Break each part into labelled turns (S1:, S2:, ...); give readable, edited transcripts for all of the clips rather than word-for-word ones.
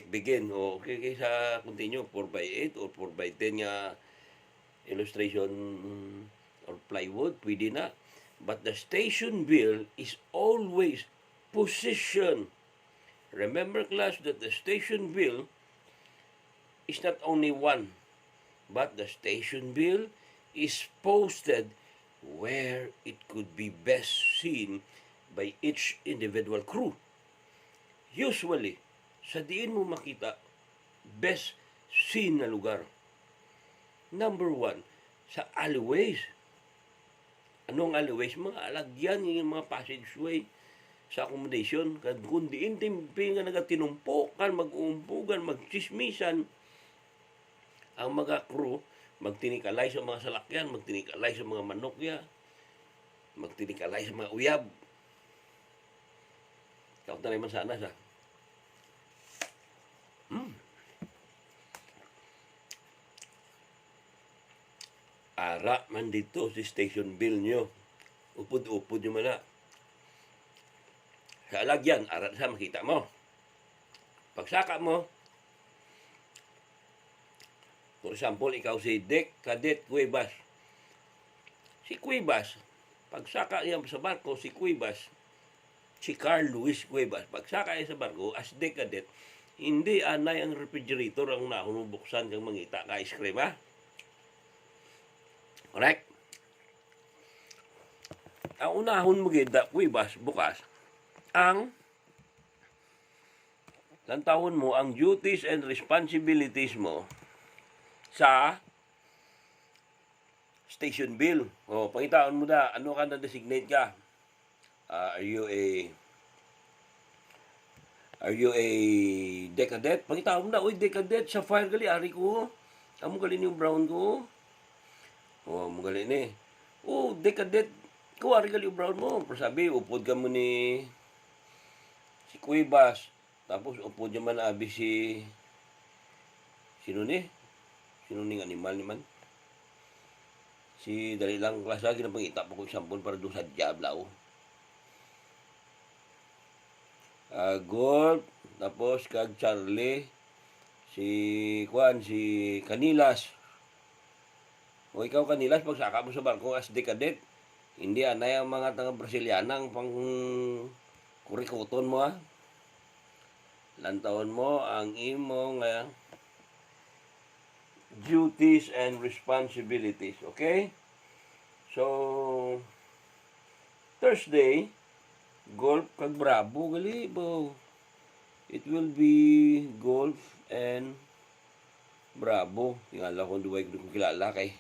S1: begin o okay, sa continue 4x8 or 4x10 nga illustration or plywood, pwede na. But the station bill is always position. Remember class that the station bill is not only one, but the station bill is posted where it could be best seen by each individual crew. Usually, sa diin mo makita, best seen na lugar. Number one, sa alleyways. Anong alleyways? Mga alagyan, yung mga passageway sa accommodation. Kung diin timpi nga nagatinumpukan, mag-uumpugan, magchismisan, ang mga crew, magtinikalay sa mga salakyan, magtinikalay sa mga manokya, magtinikalay sa mga uyab. Kaunta na naman sana sa. Ara man dito si station bill nyo. Upod-upod nyo man na. Sa alagyan, ara sa makita mo. Pagsaka mo, for example, ikaw si Dick Cadet Cuevas. Si Cuevas, pagsaka niya sa barko, si Cuevas, si Carl Luis Cuevas, pagsaka niya sa barko, as Dick Cadet, hindi anay ang refrigerator ang nahunubuksan kang mangita ka ice cream, ha? Correct? Ang unahon mo gida, Cuevas, bukas, ang lantawon mo ang duties and responsibilities mo sa station bill. O, pangitaan mo na, ano ka na-designate ka? Are you a decadet? Pangitaan mo na, uy, decadet, sa fire gali, ari ko. Amo gali yung brown ko. O, mo gali ni. O, decadet, ko, ari gali yung brown mo. Pero sabi, upod ka mo ni si Cuevas. Tapos, upod niya man abi si sino ni? Sino ning animal ni man? Si dali lang klase lagi na pangita po ko sampol para doon sa Diablao. Gold, tapos kag Charlie, si Juan, si Canilas. O ikaw Canilas, pagsaka mo sa barko as decadet, hindi anay ang mga tanga Brasilianang pang kurikuton mo, ha? Lantawon mo ang imong duties and responsibilities. Okay? So, Thursday, golf kag Bravo gali bo. It will be golf and Bravo. Tingala ko duway ko kilala kay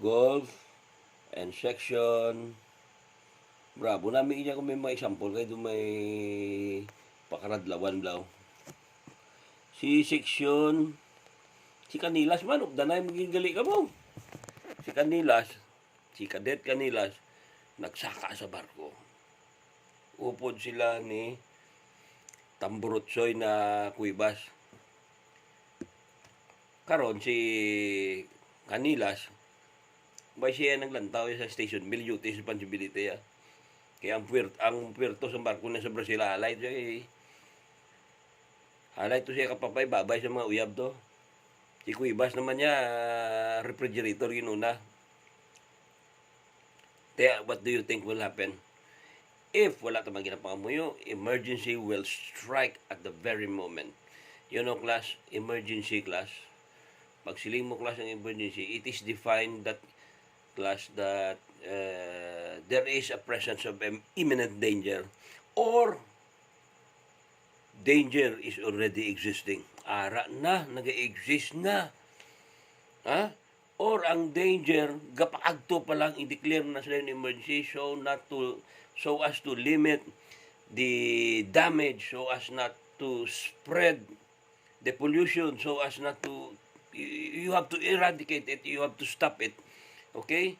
S1: golf and section Bravo. Nami niya kung may mga example kay doon may pakaradlawan blaw. Si section si Canilas man, danay magigali ka mo. Si Canilas, si Cadet Canilas, nagsaka sa barko. Upod sila ni Tamburotsoy na Cuevas. Karon si Canilas, bay siya naglantaw sa station bill duty responsibility ya. Kaya ang puerto sa barko na sa Brazil, halay to siya kapapay, babay sa mga uyab to. Si Cuevas naman niya, refrigerator ginuna. Kaya, what do you think will happen? If wala ka man ginapangamuyo, emergency will strike at the very moment. You know, class, emergency class. Pag siling mo class ng emergency, it is defined that class that there is a presence of imminent danger or danger is already existing. Ara na, nag-exist na. Ha? Or ang danger, gapaagto pa lang, i-declare na sila yung emergency so as to limit the damage, so as not to spread the pollution, so as not to, you have to eradicate it, you have to stop it. Okay?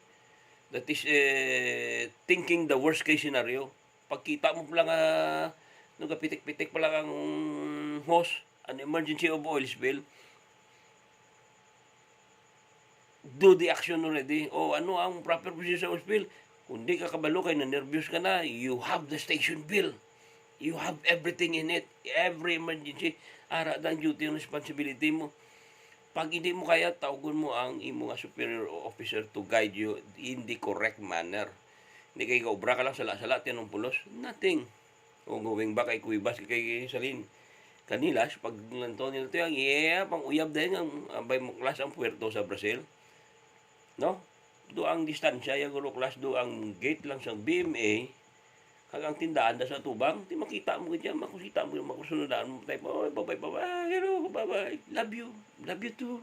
S1: That is thinking the worst case scenario. Pagkita mo pa lang, pitik-pitik pa lang ang hose, an emergency of oil spill, do the action already. O ano ang proper procedure sa oil spill? Kung di ka kabalo kay na-nervyos ka na, you have the station bill. You have everything in it. Every emergency. Ara ang duty and responsibility mo. Pag hindi mo kaya, tawagon mo ang imo nga superior officer to guide you in the correct manner. Hindi kay kaobra ka lang sala-sala, tinong pulos. Nothing. O going back kay kuibas kay Salin. Kanilas, pag lanto nila ito, pang uyab din ang abay mo klas ang puerto sa Brazil. No? Do ang distansya, yung guro klas, do ang gate lang sa BMA, kagang tindahan da sa tubang, di makita mo ganyan, makusita mo, makusunodaan mo, tayo, oh, bye-bye, hello, bye-bye, love you too.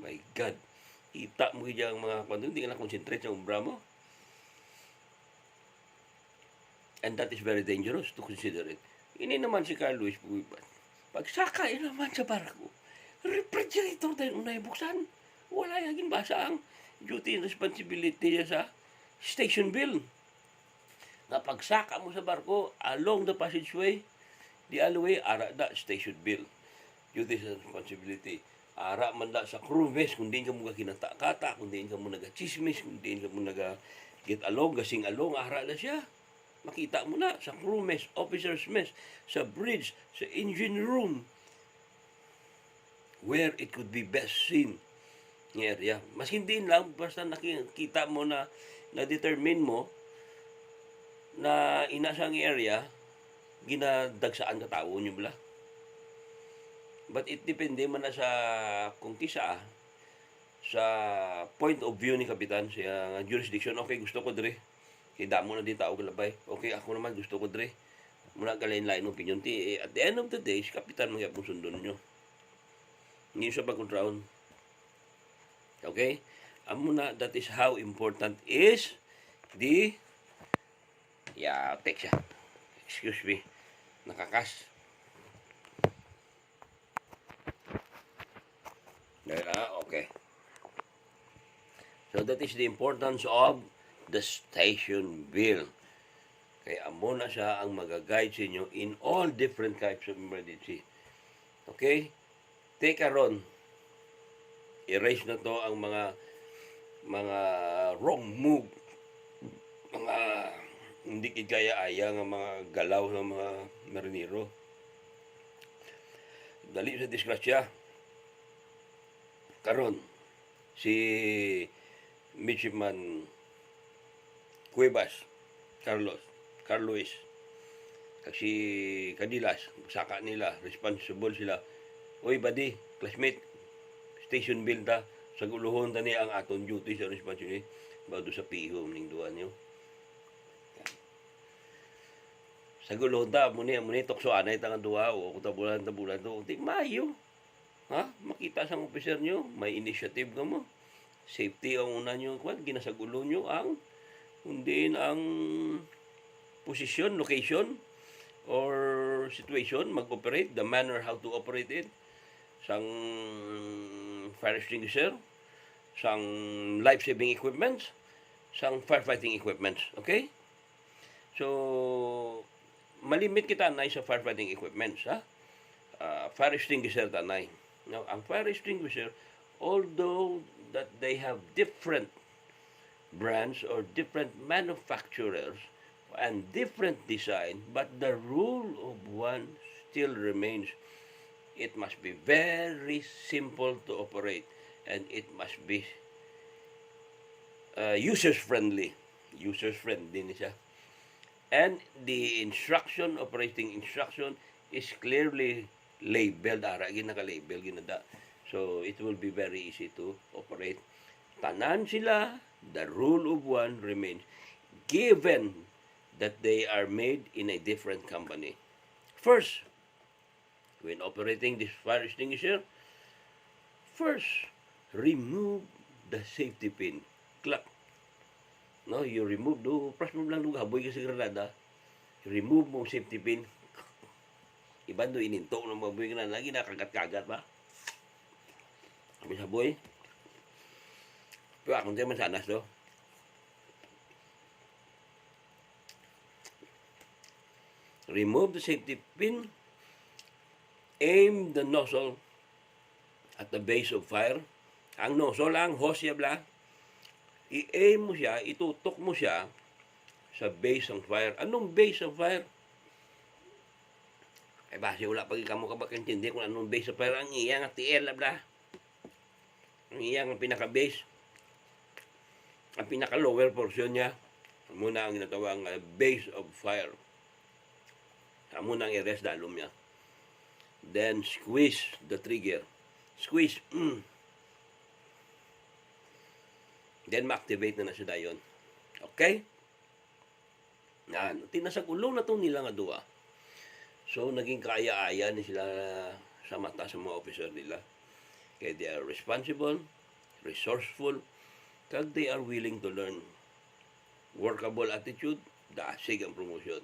S1: My God, kita mo ganyan mga kwento, hindi ka na concentrate sa umbra mo. And that is very dangerous to consider it. Ini naman si Carl Luis Puiban. Pagsakay naman sa barko, refrigerator tayo unay buksan. Wala yaging basa ang duty and responsibility niya sa station bill. Na pagsaka mo sa barko, along the passageway, the alley, ara da station bill. Duty and responsibility. Ara man da sa crew mess, kung di ka mo kinata-kata, kung di ka mo naga-chismis, kung di ka mo naga-get along, gasing along, ara na siya. Makita mo na sa crew mess, officer's mess, sa bridge, sa engine room, where it could be best seen ng area. Mas hindi lang, basta nakita mo na na-determine mo na inasang area, ginadagsaan ka tao nyo bala. But it depende man na sa kung kisa, sa point of view ni Kapitan, sa jurisdiction, okay, gusto ko dire. Kaya mo na din tao kalabay. Okay, ako naman gusto ko dire. Muna ka lain-lain opinion. At the end of the day, si Kapitan magyap kung sundon nyo. Hindi siya pagkontraon. Okay? Amo na, that is how important is the... Yeah, take siya. Excuse me. Nakakas. Okay. So that is the importance of the station bill. Kaya amo na siya ang mag-guide sa inyo in all different types of emergency. Okay? Take a run. Erase na to ang mga wrong move. Mga hindi kaya-aya ng mga galaw ng mga marinero. Dali sa disgrasya. Karon si Midshipman Cuevas, Carlos, kasi Kadilas, saka nila, responsible sila. Oy, buddy, classmate, station bill ta, sa guluhon ta ni ang aton duty sa responsibility, bago sa pihom ning duwa niyo. Sa guluhon ta, muni tokso anay ta nga duwa, o tabulan to, di mayo. Ha? Makita sang officer nyo, may initiative ka mo. Safety ang una nyo, ginasagulo nyo ang hindi ang position, location, or situation, mag-operate, the manner how to operate it, sang fire extinguisher, sang life-saving equipments, sang firefighting equipments. Okay? So, malimit kita na sa firefighting equipments. Ha? Fire extinguisher tanay. Now, ang fire extinguisher, although that they have different brands or different manufacturers and different design, but the rule of one still remains. It must be very simple to operate and it must be users-friendly. Users-friendly ni siya. And the instruction, operating instruction, is clearly labeled. Naka-label, ginada. So, it will be very easy to operate. Tanan sila, the rule of one remains, given that they are made in a different company. First, when operating this fire extinguisher, first, remove the safety pin. Clap. No, you remove, press mo lang haboy ka sa granada, remove mo safety pin, iban do ininto ng maboy ka na, lagi nakagat-kagat ba? Haboy. Pero akong tayo mansanas do. Remove the safety pin, aim the nozzle at the base of fire. Ang nozzle, ang hose bla, I-aim mo siya, itutok mo siya sa base ng fire. Anong base ng fire? Ay base wala pag ikaw mo kabakintindi kung anong base ng fire. Ang iyang at tiel, labda. Ang iyang ang pinaka-base. Ang pinaka-lower portion niya. Muna ang ginatawang base of fire. Muna ang i-rest dalom niya. Then squeeze the trigger. Squeeze. Then ma-activate na siya dayon. Okay? Yan. Tinasag ulo na to nila nga duwa. So, naging kaaya-aya ni sila sa mata sa mga officer nila. Kaya they are responsible, resourceful, kag they are willing to learn. Workable attitude, dasig ang promotion.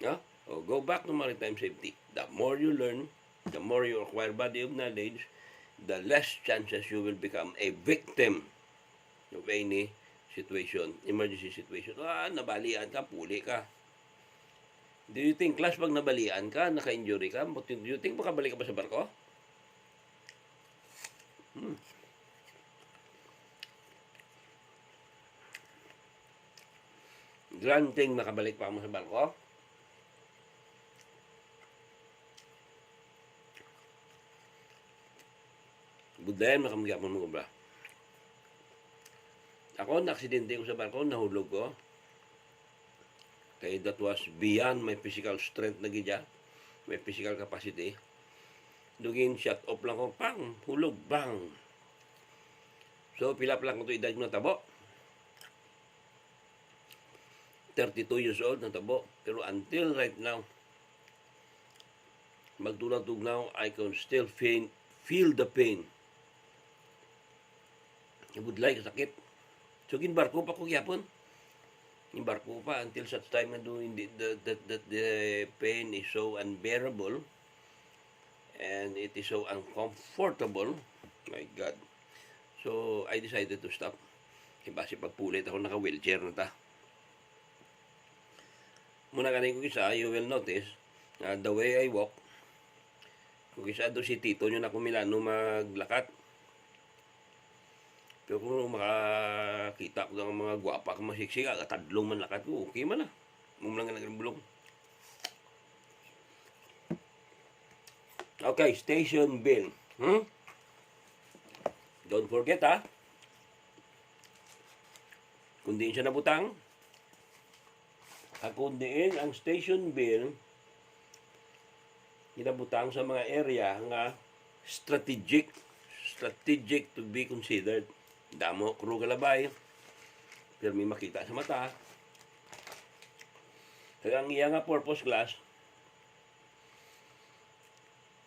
S1: Yeah? O, go back to maritime safety. The more you learn, the more you acquire body of knowledge, the less chances you will become a victim of any situation, emergency situation. Nabalian ka, puli ka. Do you think, class, pag nabalian ka, naka-injury ka, do you think makabalik ka pa sa barko? Granting makabalik pa mo sa barko? Budayan, makamagyapan mo ba? Ako, na-aksidente ko sa barko, nahulog ko. Kaya that was beyond my physical strength na gidya, my physical capacity. Dugin, shut off lang ko, pang, hulog, bang. So, pilap lang ko ito edad na tabo. 32 years old na tabo. Pero until right now, magtulad-tugnaw, I can still feel the pain. Ibudlay, sakit. So, ginbarko pa ko gyapon. Ginbarko pa until such time na that the pain is so unbearable and it is so uncomfortable. My God. So, I decided to stop. Basi pagpulit ako naka-wheelchair na ta. Muna kanay ko isa, you will notice, the way I walk, kung isa doon si Tito nyo na kumilano maglakat. Pero kung makakita ko ng mga gwapa kang masiksik, tadlong man lakat ko, okay man na. Mumulang ka nagbulong. Okay, station bill. Don't forget, ha? Kung diin siya nabutang, kung diin ang station bill, ginabutang sa mga area nga strategic to be considered. Damo, kuro galabay, pero may makita sa mata. Kaya ang iya nga purpose, class,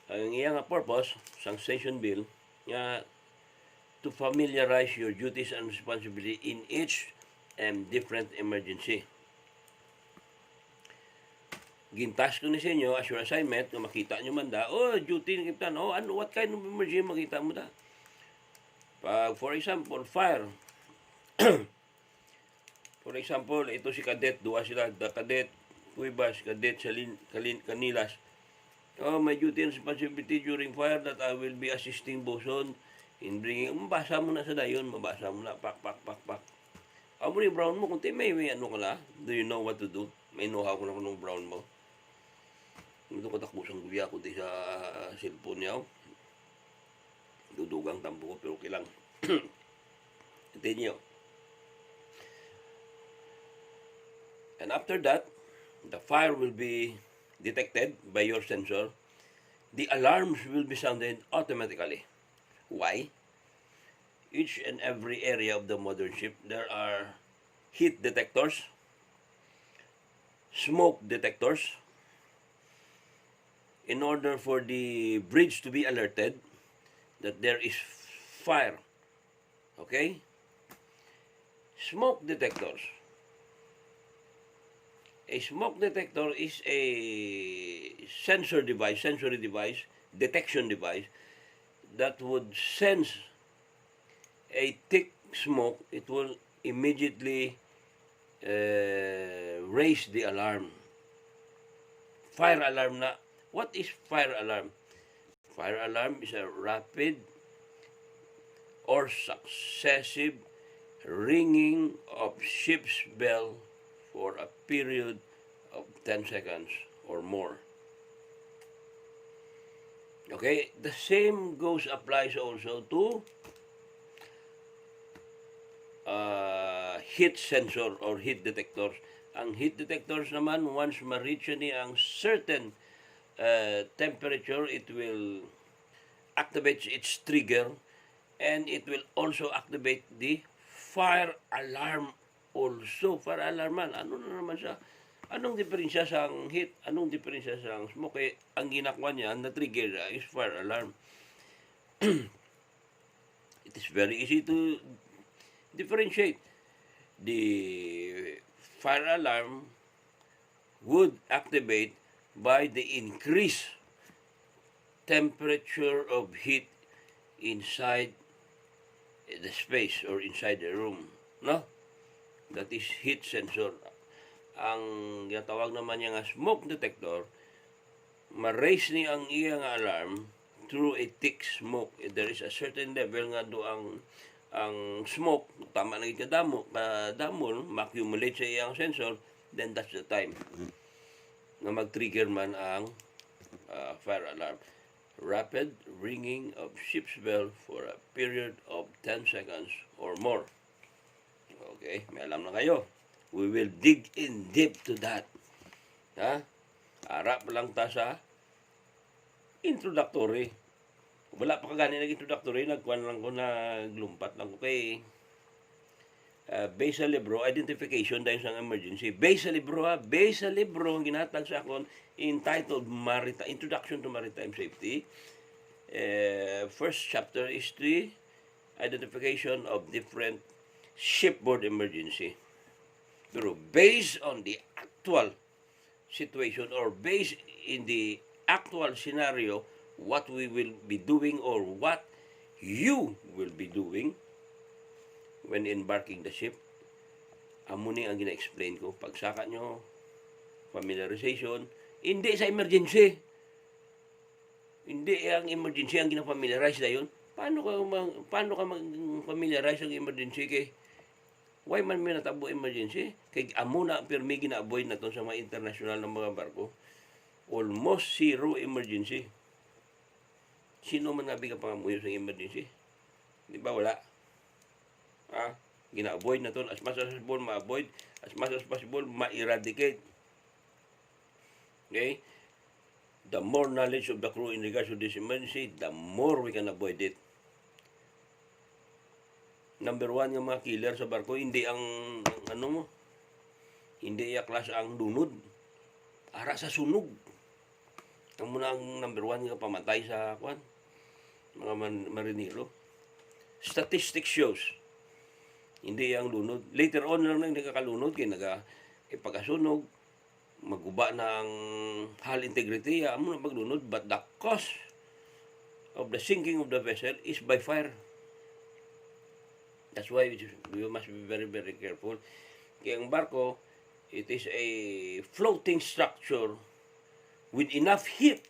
S1: ang iya nga purpose sa station bill nga to familiarize your duties and responsibility in each and different emergency. Gintas ko ni sa inyo as your assignment, na makita nyo man da, duty na kita, what kind of emergency makita mo da? Pag, for example, fire. For example, ito si Cadet, duwa sila, the Cadet Cuevas, Cadet Canilas. My duty and responsibility during fire that I will be assisting boson in bringing, mabasa mo na sa dayon, mabasa mo na, pak. Amo ni brown mo, kung may ano ka na, do you know what to do? May know-how ko na kung brown mo. Ito ko takbusang guya ko di sa cellphone niya. Dudugang tampo ko, pero okay lang. Continue. And after that, the fire will be detected by your sensor. The alarms will be sounded automatically. Why? Each and every area of the modern ship, there are heat detectors, smoke detectors. In order for the bridge to be alerted that there is fire. Okay? Smoke detectors. A smoke detector is a sensory device, detection device that would sense a thick smoke. It will immediately raise the alarm. Fire alarm na. What is fire alarm? Fire alarm is a rapid or successive ringing of ship's bell for a period of 10 seconds or more. Okay, the same applies also to heat sensor or heat detectors. Ang heat detectors naman, once ma-reach ni ang certain temperature, it will activate its trigger and it will also activate the fire alarm also. Fire alarm man, ano na naman siya? Anong diferensya sa heat? Anong diferensya sa smoke? Eh, ang ginagawa niya, na trigger is fire alarm. It is very easy to differentiate. The fire alarm would activate by the increased temperature of heat inside the space or inside the room. No? That is heat sensor. Ang ginatawag naman niya nga smoke detector, ma-raise ni ang iyang alarm through a thick smoke. There is a certain level nga do ang smoke, tama na kadamol, ma-accumulate sa iyang sensor, then that's the time na mag-trigger man ang fire alarm. Rapid ringing of ship's bell for a period of 10 seconds or more. Okay, may alam na kayo. We will dig in deep to that. Ha? Harap lang ta sa introductory. Wala pa kagani nag-introductory, nagkuhan lang ko, naglumpat lang ko kay base sa libro, identification dahil sa emergency. Base sa libro ang ginatag sa akon, entitled Introduction to Maritime Safety. First chapter is the identification of different shipboard emergency. Pero based on the actual situation or based in the actual scenario, what we will be doing or what you will be doing when embarking the ship, amo ni ang gina-explain ko. Pagsaka nyo, familiarization, hindi sa emergency. Hindi ang emergency ang gina-familiarize na yun. Paano ka mag-familiarize ang emergency kay why man may natabo emergency? Kay amo na pirmi gina-avoid na to sa mga international ng mga barko. Almost zero emergency. Sino man nabi ka pangamuyo sa emergency? Di ba wala? Gina-avoid na to. As much as possible, ma-avoid. As much as possible, ma-eradicate. Okay? The more knowledge of the crew in regards to this emergency, the more we can avoid it. Number one ng mga killer sa barko, hindi ang hindi yaklas ang dunod. Ara sa sunog. Ang muna ang number one nga pamatay sa mga marinero. Statistics shows, hindi ang lunod. Later on lang hindi kakalunod, kaya pagkasunog, maguba na ang hull integrity, amo na maglunod, but the cause of the sinking of the vessel is by fire. That's why we must be very, very careful. Kaya ang barko, it is a floating structure with enough heat,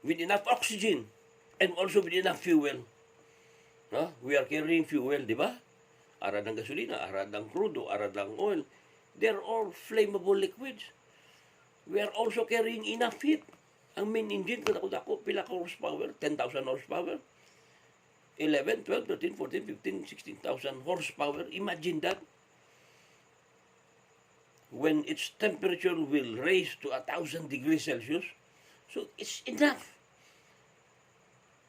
S1: with enough oxygen, and also with enough fuel. No? We are carrying fuel, di ba? Arad ng gasolina, arad ng crudo, arad ng oil. They're all flammable liquids. We are also carrying enough heat. Ang main engine, kadako-dako, pila ka horsepower? 10,000 horsepower. 11, 12, 13, 14, 15, 16,000 horsepower. Imagine that. When its temperature will raise to 1,000 degrees Celsius, so it's enough.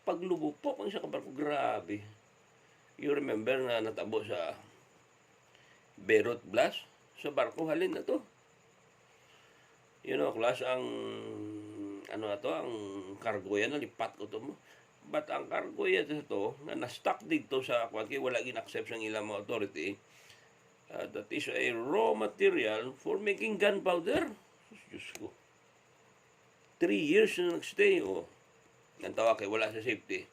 S1: Paglubupok ang isa ka barko, grabe. You remember na natabo sa Beirut blast? Sa barko, halin na to. You know, class, ang ang cargo yan, nalipat ko to mo. But ang cargo yan ito, na na-stuck dito sa kaya wala gin-accept sa ilang mga authority, that is a raw material for making gunpowder. Diyos ko. 3 years na nagstay. Ang tawa kay wala sa safety.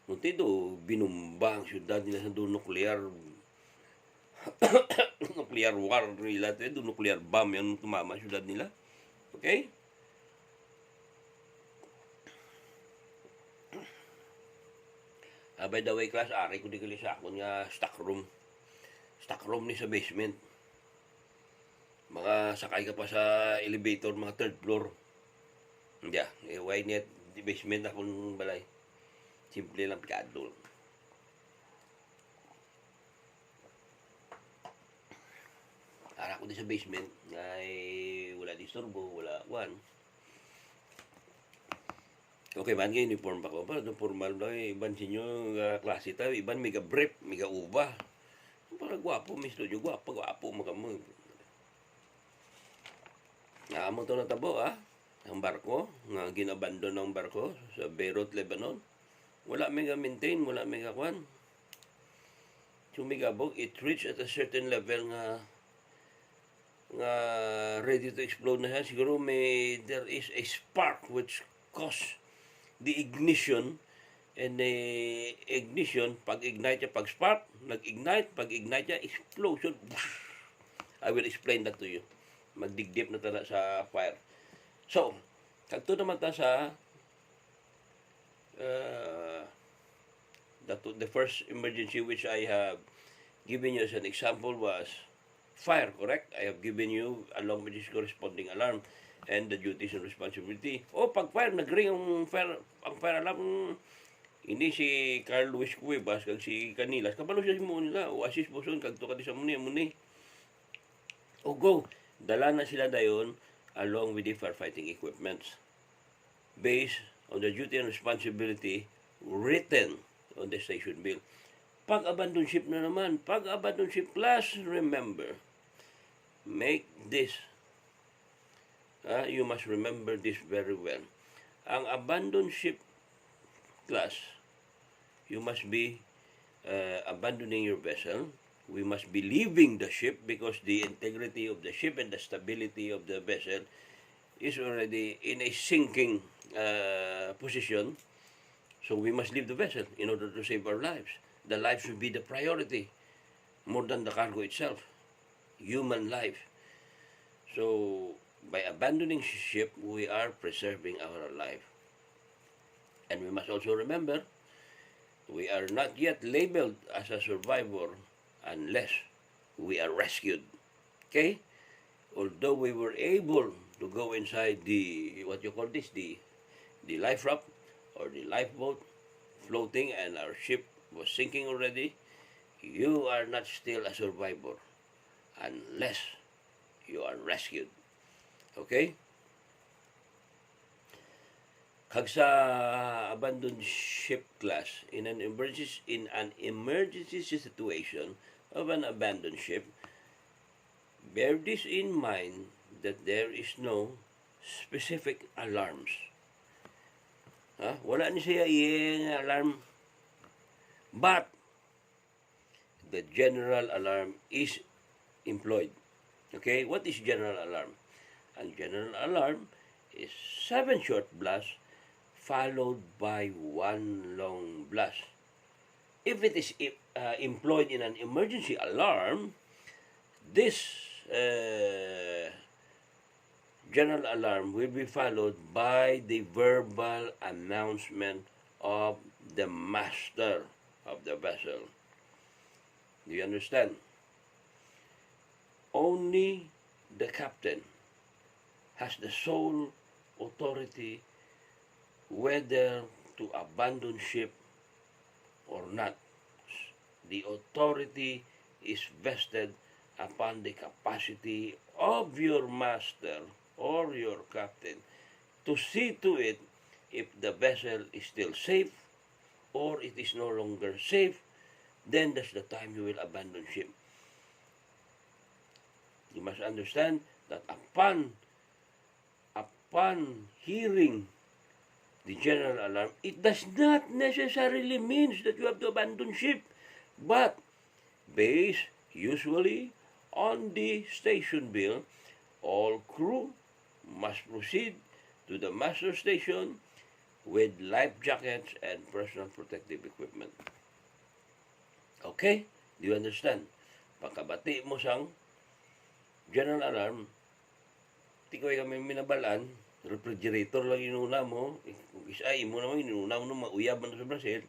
S1: Munti ito, binumba ang syudad nila sa doon nuclear nuclear war nila. Doon nuclear bomb yung tumama syudad nila. Okay? By the way, class, ari ko di kali sa akon nga stock room. Stock room ni sa basement. Mga sakay ka pa sa elevator, mga third floor. Yeah, why net di basement akong balay. Simple lang pikado. Ara ko di sa basement, ay wala disturbo, wala kwan. Okay man, kayo uniform pa ko. Pero formal daw, iban sinyo klase tayo, iban mega brief, mega uba. Para gwapo, misto nyo, gwapo, magamo. Naamo to na tabo, ang barko, nga ginabandon ng barko sa Beirut, Lebanon. Wala mega maintain, wala mega kwan. Sumigabog, it reached at a certain level nga ready to explode na siya. Siguro there is a spark which caused the ignition, and the ignition, pag-ignite niya, pag-spark, nag-ignite, pag-ignite niya, explosion. I will explain that to you. Magdigdip na tala sa fire. So, kagto naman ta sa the first emergency which I have given you as an example was fire, correct? I have given you along with this corresponding alarm and the duties and responsibility. Pag fire, nag-ring ang fire alarm. Hindi si Carl Luis Cuevas kag si Canilas. Kabalo siya mo nila. O assist mo son, kagto ka di sa muni. O go. Dala na sila dayon along with the firefighting equipments. Based on the duty and responsibility written on the station bill. Pag-abandon ship na naman. Pag-abandon ship class, remember, make this. You must remember this very well. Ang abandon ship class, you must be abandoning your vessel. We must be leaving the ship because the integrity of the ship and the stability of the vessel is already in a sinking position. So we must leave the vessel in order to save our lives. The life should be the priority more than the cargo itself. Human life. So by abandoning ship, we are preserving our life. And we must also remember, we are not yet labeled as a survivor unless we are rescued. Okay? Although we were able to go inside the, what you call this, the life raft or the lifeboat floating and our ship was sinking already, you are not still a survivor unless you are rescued. Okay? Kag sa abandoned ship class, in an emergency situation of an abandoned ship, bear this in mind that there is no specific alarms. Wala ni siya yung alarm. But the general alarm is employed. Okay? What is general alarm? Ang general alarm is 7 short blasts followed by 1 long blast. If it is employed in an emergency alarm, this general alarm will be followed by the verbal announcement of the master of the vessel. Do you understand? Only the captain has the sole authority whether to abandon ship or not. The authority is vested upon the capacity of your master or your captain to see to it if the vessel is still safe or it is no longer safe. Then that's the time you will abandon ship. You must understand that upon hearing the general alarm, it does not necessarily mean that you have to abandon ship, but based usually on the station bill, all crew must proceed to the master station with life jackets and personal protective equipment. Okay? Do you understand? Pagkabati mo sang general alarm, tikoy kami minabalaan, refrigerator lang inuna mo, isa mo naman inuna mo nung mauyab man sa Brazil,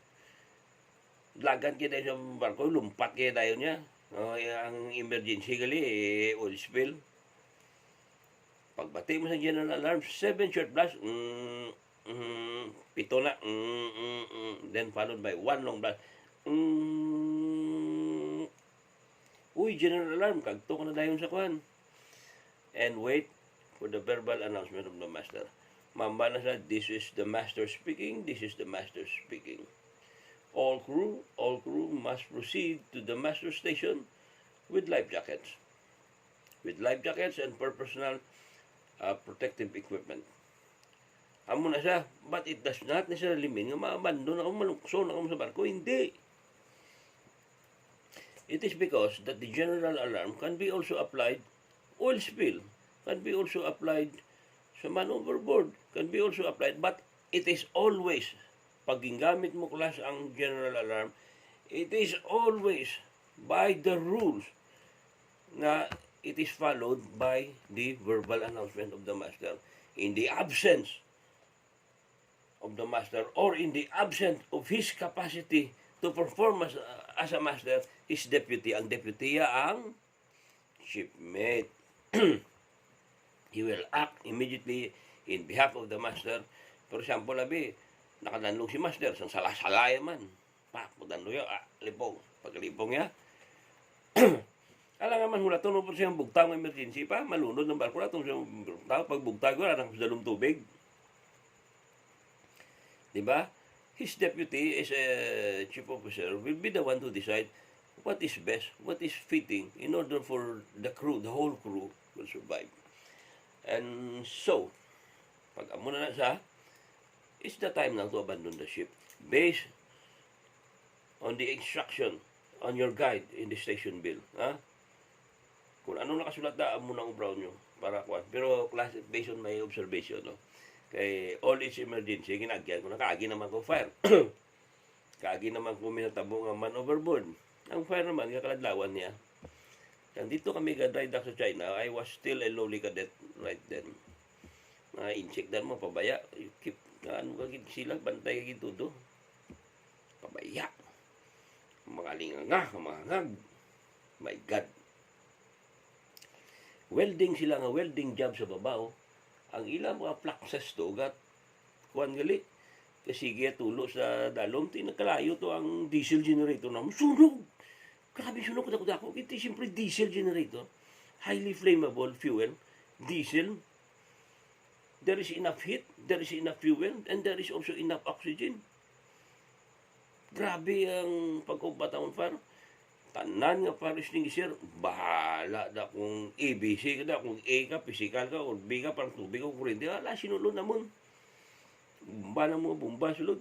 S1: lagan kaya dayon sa barko, lumpat kaya dayon niya. Ang emergency gali, oil spill. Pagbati mo sa general alarm, 7 short blast, pito na, then followed by 1 long blast. Uy, general alarm, kagto ka na dayon sa kwan. And wait for the verbal announcement of the master. Mamba na sa, this is the master speaking, this is the master speaking. All crew must proceed to the master station with life jackets. With life jackets and personal protective equipment. Amo na siya, but it does not necessarily mean nga maabandon ako, malukso na ako sa barko. Hindi. It is because that the general alarm can be also applied, oil spill, can be also applied sa man overboard, can be also applied, but it is always, pag gingamit mo class ang general alarm, it is always by the rules na it is followed by the verbal announcement of the master. In the absence of the master or in the absence of his capacity to perform as a master, his deputy, ang deputy ang shipmate. He will act immediately in behalf of the master. For example, labi, nakadanlong si master, sang salasalayan man. Pak, pagdanlong yun, lipong. Pagkalipong niya, alam naman hula to, no po siyang bugtang emergency pa, malunod ng barko na itong siyang bugtang. Pag bugtang ko, alang sa dalong tubig. Diba? His deputy as a chief officer will be the one to decide what is best, what is fitting in order for the crew, the whole crew will survive. And so, pag amo na siya, it's the time now to abandon the ship based on the instruction on your guide in the station bill. Ha? Kung ano nakasulat na, amo na ang brown nyo para kuwan. Pero based on my observation, no? Kay all is emergency, ginagyan ko na, kaagi naman ko fire. Kaagi naman ko minatabo nga man overboard. Ang fire naman, kaladlawan niya. Nandito kami ga-dry dock sa China, I was still a lowly cadet right then. Insect dan mo, pabaya. You keep, ano kagid sila, bantay kagid todo. Pabaya. Mga linganga, mga ngag. My God. Welding sila nga, welding job sa babaw. Ang ilang mga fluxes to, gat, kuhan gali. Kasi kaya tulo sa dalom, tinagkalayo to ang diesel generator na, sunog! Grabe sunog ko. Ito siyempre diesel generator. Highly flammable fuel. Diesel. There is enough heat, there is enough fuel, and there is also enough oxygen. Grabe ang pag-ubatang fire. Tanan nga paris ning sir, bahala da kung ABC ka da, kung A ka, physical ka, or B ka, parang tubig o kurente. Ala, sinulod na mo. Bumba na mo, bumba, sulod.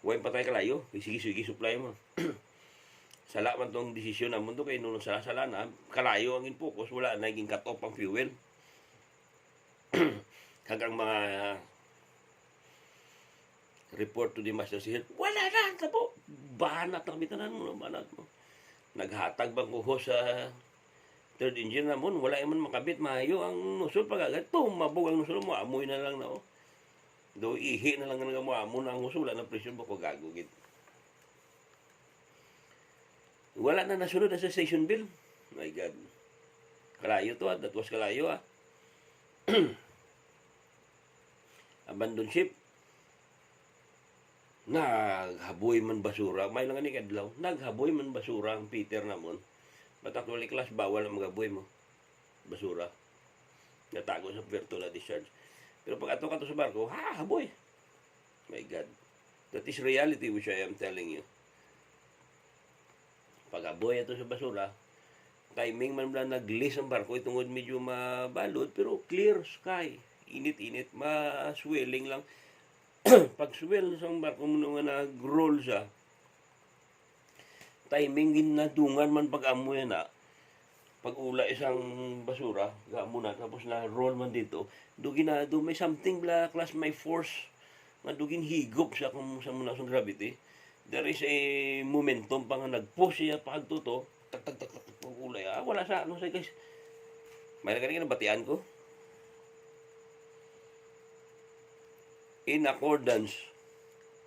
S1: Huwag patay kalayo, sige supply mo. Sala man tong desisyon na mo to, kaya nung sala na, kalayo ang in-focus, wala, naging cut-off ang fuel. Hanggang mga report to the master seal, wala na, tabo. Banat ang bitanan mo, banat mo. Naghatag bang kuho sa third engine na mo, wala man makabit, maayo ang nusol pagagat. Tumabog ang nusol mo, amoy na lang na o. Do ihi na lang nga mo, amo na ang nusol, wala na pressure ba ko gagugit. Wala na nasunod na sa station bill. My God. Kalayo to, that was kalayo Abandon ship. Naghaboy man basura. May lang ni kadlaw. Naghaboy man basura ang Peter namon. But actually class, bawal ang magaboy mo. Basura. Natago sa virtual discharge. Pero pag ato ka to sa barko, haboy. My God. That is reality which I am telling you. Pag aboy ito sa basura, timing man lang nag-list ang barko, itungod medyo mabalot, pero clear sky. Init-init, ma-swelling lang. Pag swell sa barko mo nga nag-roll siya, timing ginadungan man pag-amoy na, pag ula isang basura, gamo na, tapos na roll man dito, do may something bla class, may force, nga dugin higop siya kung sa muna sa gravity. There is a momentum pa nga nag-push siya pagtuto, tak ulay. Wala sa ano sa guys. May nagani batian ko. In accordance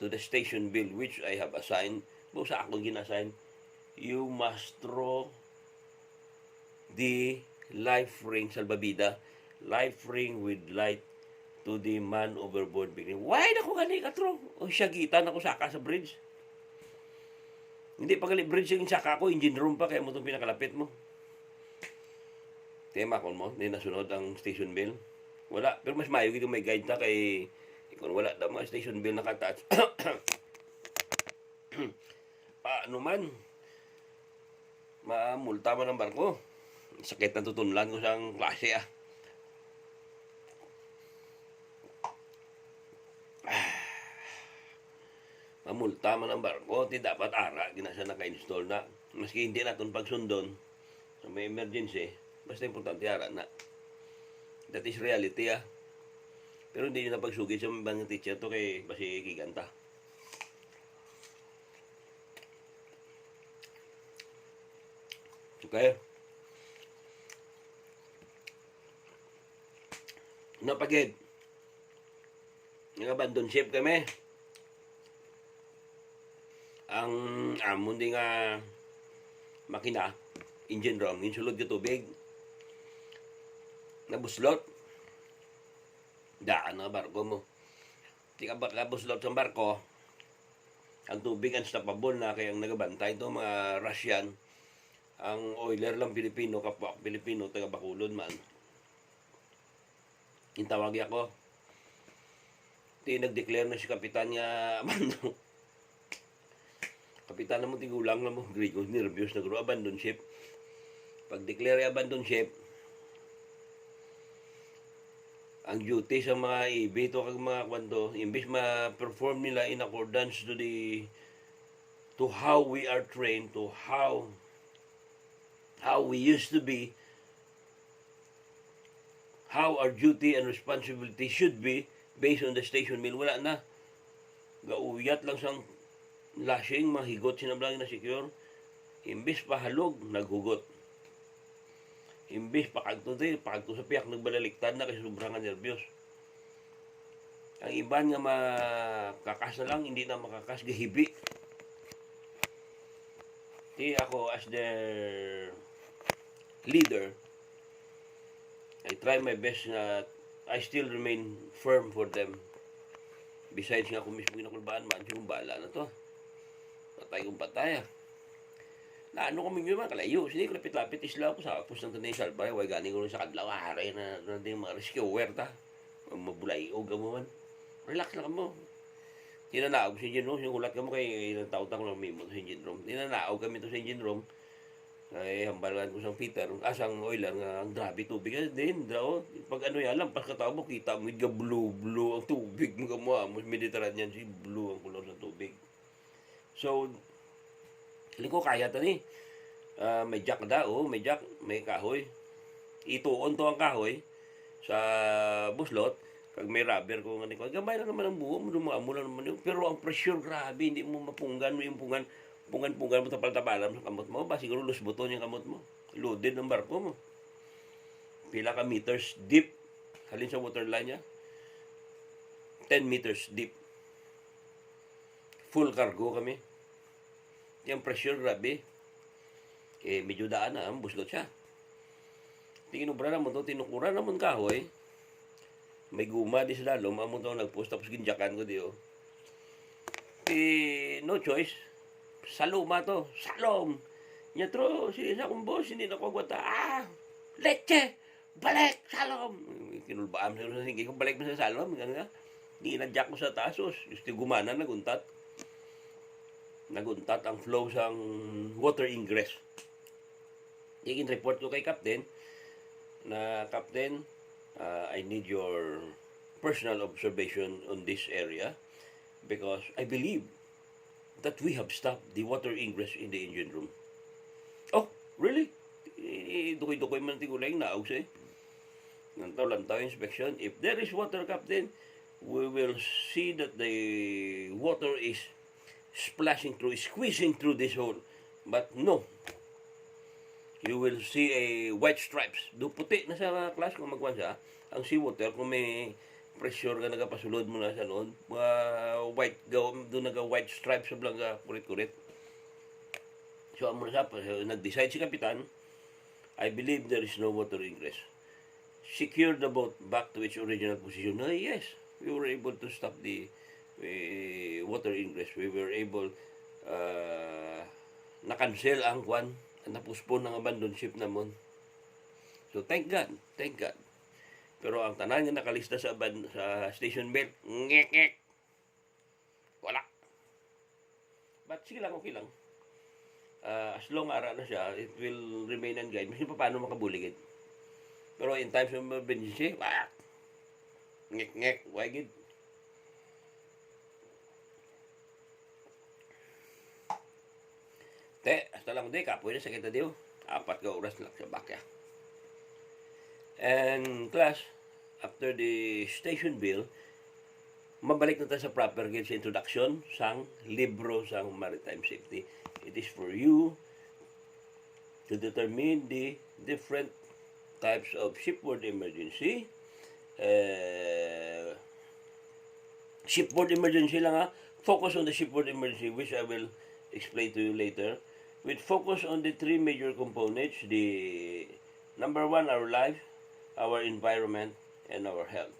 S1: to the station bill which I have assigned, po sa akong ginasign, you must throw the life ring salbabida, life ring with light to the man overboard. Why na ko gani ka throw? O siya gitan ako saka sa bridge. Hindi pa gali bridge yung saka ko, engine room pa, kaya mo itong pinakalapit mo. Tema kon mo, hindi nasunod ang station bell. Wala, pero mas mayo gito may guide na kay kung wala daw mga station bell nakatouch. Paano man, mamulta man ang barko. Sakit na tutunlan ko sa klase Mamulta man ang barko, di dapat ara, ginasa naka-install na. Maski hindi natin pagsundon, sa may emergency, basta importante ara na. That is reality Pero hindi nyo na pagsugid sa mga teacher to kay basi kiganta. Okay? Napagid. Nag-abandon ship kami. Ang amon di nga makina, engine room, insulod yung tubig. Nabuslot. Daan na barko mo. Di ka ba nabuslot sa barko, ang tubig unstoppable na, kaya ang nagabantay ito mga Russian. Ang oiler lang Pilipino, kapwa Pilipino, taga Bacolod man. Intawagi ako. Di nag-declare na si kapitan nga abandon. Kapitan na mo, tigulang na mo. Grigo, nervyos na guro, abandon ship. Pag-declare abandon ship, ang duty sa mga EB to kag mga kwanto, imbis ma-perform nila in accordance to how we are trained, to how we used to be, how our duty and responsibility should be based on the station mill. Wala na. Gauyat lang sang lashing, mahigot sinablang na secure. Imbis pahalog, naghugot. Imbis pakagto sa piyak, nagbalaliktan na kasi sobrang nervyos. Ang iban nga makakas na lang, hindi na makakas, gahibi. Di ako as their leader, I try my best na I still remain firm for them. Besides nga kung mismo ginakulbaan, kung bahala na to. Patay kong patay na ano kami naman, kalayo. Hindi ko lapit-lapit isla ko sa apos ng tanay salbay. Huwag gani ko sa kadlaw, haray na yung mga rescuer ta. Mabulay o gamo man. Relax lang mo. Tinanaog sa engine room. Yung kulat ka mo kay ilang taon-taon lang mimo sa engine room. Tinanaog kami to sa engine room. Ay, hambalan ko sang Peter. Asang oiler nga, ang grabe tubig. Din, draw. Pag ano yan, lampas ka tao mo, kita mo, blue ang tubig. Mga mo, Mediterranean, si blue ang kulor ng tubig. So, liko kaya to ni. May jack may jack, may kahoy. Ituon to ang kahoy sa buslot. Kag may rubber ko nga ni ko. Gamay lang naman ang buho mo, dumaamo lang naman yun. Pero ang pressure grabe, hindi mo mapunggan mo yung pungan mo tapal-tapalan sa kamot mo. Ba siguro lusbuton yung kamot mo. Loaded ng barko mo. Pila ka meters deep. Halin sa waterline niya. 10 meters deep. Full cargo kami. Yung pressure, grabe. Medyo daan na, buslot siya. Tinginubra naman to, tinukuran naman kahoy. May guma di sa lalom, amon to nagpost, tapos ginjakan ko diyo. No choice. Saluma to, salom. Nyatro, sa akong boss, hindi na ko agwata. Leche! Balik! Salom! Kinulbaan sa sige, kung balik mo sa salom, hindi na-jack ko sa tasos. Gusto gumana, naguntat ang flow sang water ingress. Ikin report ko kay Captain na, Captain, I need your personal observation on this area because I believe that we have stopped the water ingress in the engine room. Oh, really? Dukoy-dukoy man tigulay naog siya. Lantaw inspection. If there is water, Captain, we will see that the water is splashing through, squeezing through this hole. But no. You will see a white stripes. Do puti na sa class kung magwan siya. Ang seawater, kung may pressure ka nagapasulod mo na sa noon, white, doon naga-white stripes sa blang kurit-kurit. So, ang muna nag-decide si Kapitan, I believe there is no water ingress. Secure the boat back to its original position. Yes, we were able to stop the water ingress. We were able na-cancel ang kwan, napuspon ng abandoned ship namon. So, thank God. Thank God. Pero ang tanan nga nakalista sa station belt, ngek. Wala. But sige lang, okay lang. As long ara na siya, it will remain on guide. Kasi paano makabuligid. Pero in times of emergency, ngek, wagid. Hasta lang kapoy na sa kita diyo. 4 ka oras lang sa bakya. And class, after the station bill, mabalik na tayo sa proper gauge introduction sang libro sang maritime safety. It is for you to determine the different types of shipboard emergency. Shipboard emergency lang ha. Focus on the shipboard emergency, which I will explain to you later. With focus on the 3 major components, the number 1, our life, our environment, and our health.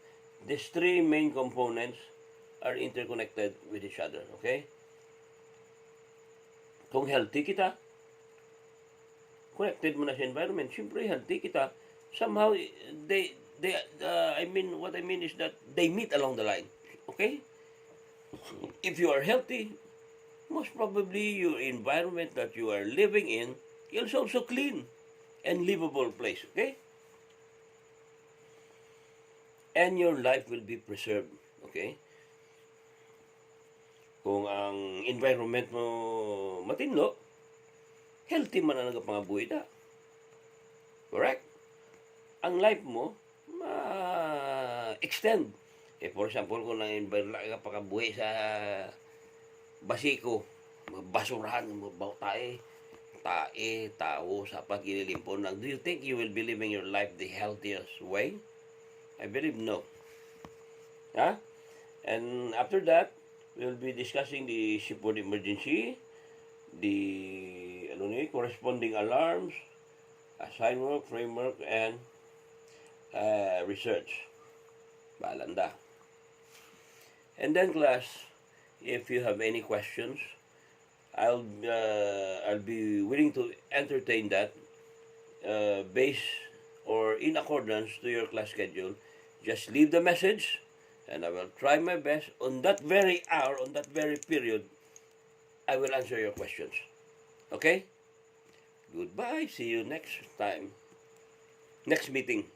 S1: These 3 main components are interconnected with each other, okay? Kung healthy kita, connected mo na sa environment, siyempre healthy kita. Somehow, what I mean is that they meet along the line, okay? If you are healthy, most probably your environment that you are living in is also clean and livable place, okay? And your life will be preserved, okay? Kung ang environment mo matinlo, healthy man ang nagapangabuhi da. Correct? Ang life mo, ma-extend. For example, kung nagpakabuhi sa basiko, basurahan, tae, tao, sapat, kinilimpon lang. Do you think you will be living your life the healthiest way? I believe no. Huh? And after that, we'll be discussing the shipboard emergency, the corresponding alarms, assigned work, framework, and research. Balanda. And then class, if you have any questions, I'll be willing to entertain that based or in accordance to your class schedule. Just leave the message, and I will try my best on that very hour, on that very period. I will answer your questions. Okay? Goodbye. See you next time. Next meeting.